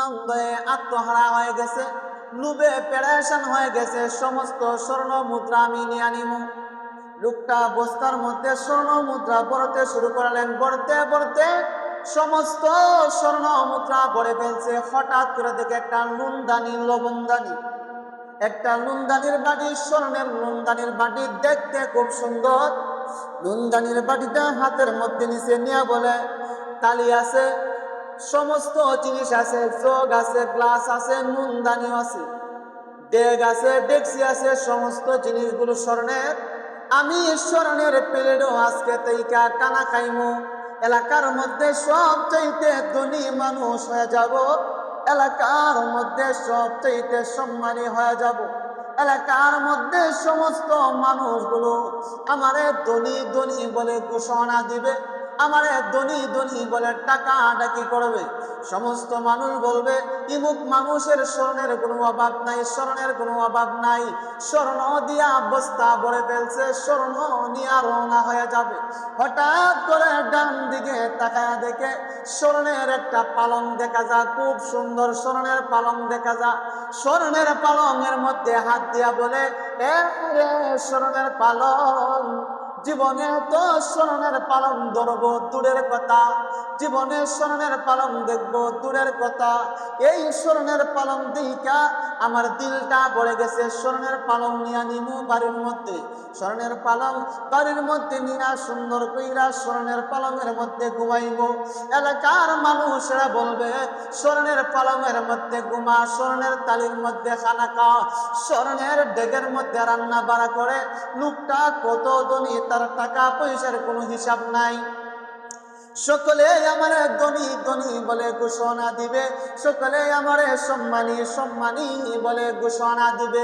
আনন্দে আত্মহারা হয়ে গেছে, লুবে পেরেশান হয়ে গেছে। সমস্ত স্বর্ণ মুদ্রা আমি নিয়ে নিমু। লোকটা বস্তার মধ্যে স্বর্ণ মুদ্রা ভরতে শুরু করলেন। ভরতে ভরতে সমস্ত স্বর্ণ মুদ্রা ভরে ফেলছে। হঠাৎ করে দেখে একটা নুনদানি, লবণদানি, একটা নুনদানির বাটি, স্বর্ণের নুনদানির বাটি, দেখতে খুব সুন্দর। নুনদানির বাটিটা হাতের মধ্যে নিচে নিয়ে বলে, তালি আছে, সমস্ত জিনিস আছে, জগ আছে, গ্লাস আছে, নুনদানিও আছে, ডেক আছে, ডেকসি আছে, সমস্ত জিনিসগুলো স্বর্ণের। আমি স্বর্ণের প্লেটও আজকে তেইকা কানা খাইমু। এলাকার মধ্যে সবচাইতে ধনী মানুষ হয়ে যাব, এলাকার মধ্যে সবচাইতে সম্মানী হয়ে যাব। এলাকার মধ্যে সমস্ত মানুষগুলো আমারে ধনী ধনী বলে ঘোষণা দিবে, আমারে ধনী ধনী বলে টাকা ডাকি করবে। সমস্ত মানুষ বলবে, ইমুক মানুষের স্বর্ণের কোনো অভাব নাই, স্বর্ণের কোনো অভাব নাই, স্বর্ণ দিয়া বস্তা ভরে ফেলছে, স্বর্ণ নিয়ে রওনা হয়ে যাবে। হঠাৎ করে ডান দিকে তাকায়া দেখে স্বর্ণের একটা পালং দেখা যায়, খুব সুন্দর স্বর্ণের পালং দেখা যায়। স্বর্ণের পালংয়ের মধ্যে হাত দিয়া বলে, এ স্বর্ণের পালং, জীবনে তো স্বর্ণের পালং ধরবো দূরের কথা, জীবনে স্বর্ণের পালং দেখবো দূরের কথা। এই স্বর্ণের পালং দিকা আমার দিলটা ভরে গেছে। স্বর্ণের পালং নিয়ে নিমু বাড়ির মধ্যে, স্বর্ণের পালং বাড়ির মধ্যে নিয়া সুন্দর কইরা স্বর্ণের পালংয়ের মধ্যে ঘুমাইব। এলাকার মানুষরা বলবে, স্বর্ণের পালংয়ের মধ্যে ঘুমা, স্বর্ণের তালির মধ্যে খানা খাওয়া, স্বর্ণের ডেগের মধ্যে রান্না বাড়া করে। লোকটা কত ধনী, তার টাকা পয়সার কোনো হিসাব নাই। সকলে আমারে ধনী ধনী বলে ঘোষণা দিবে, সকলে আমারে সম্মানী সম্মানী বলে ঘোষণা দিবে।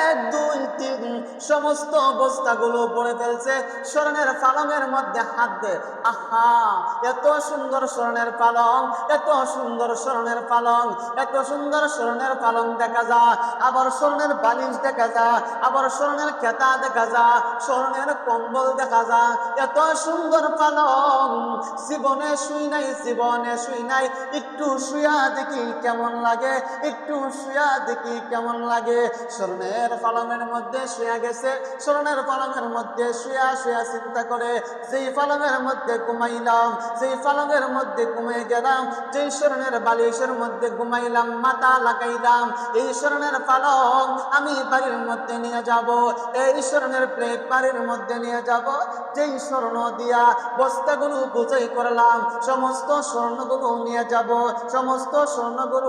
এক দুই তিন সমস্ত বস্তাগুলো পড়ে ফেলছে। স্বর্ণের পালংয়ের মধ্যে হাত দে, আহা এত সুন্দর স্বর্ণের পালং, এত সুন্দর স্বর্ণের পালং, এত সুন্দর স্বর্ণের পালং দেখা যায়। আবার স্বর্ণের বালিশ দেখা যায়, আবার স্বর্ণের খেতা দেখা যায়, স্বর্ণের কম্বল দেখা যায়। এত সুন্দর পালং জীবনে শুই নাই, জীবনে শুই নাই। একটু শুয়া দেখি কেমন লাগে, একটু শুয়া দেখি কেমন লাগে। স্বর্ণের পালংয়ের মধ্যে শুয়া গেছে। স্বর্ণের পালংয়ের মধ্যে শুয়া শুয়া চিন্তা করে, যেই পালংয়ের মধ্যে ঘুমাইলাম, যেই পালংয়ের মধ্যে ঘুমিয়ে গেলাম, যেই স্বর্ণের বালিশের মধ্যে ঘুমাইলাম, মাথা লাগাইলাম, এই স্বর্ণের পালং আমি বাড়ির মধ্যে নিয়ে যাব, এই স্বর্ণের প্লেট বাড়ির মধ্যে নিয়ে যাব। যেই স্বর্ণ দিয়া বস্তাগুলো বোঝাই করলাম, সমস্ত স্বর্ণগুলো নিয়ে যাব, সমস্ত স্বর্ণগুলো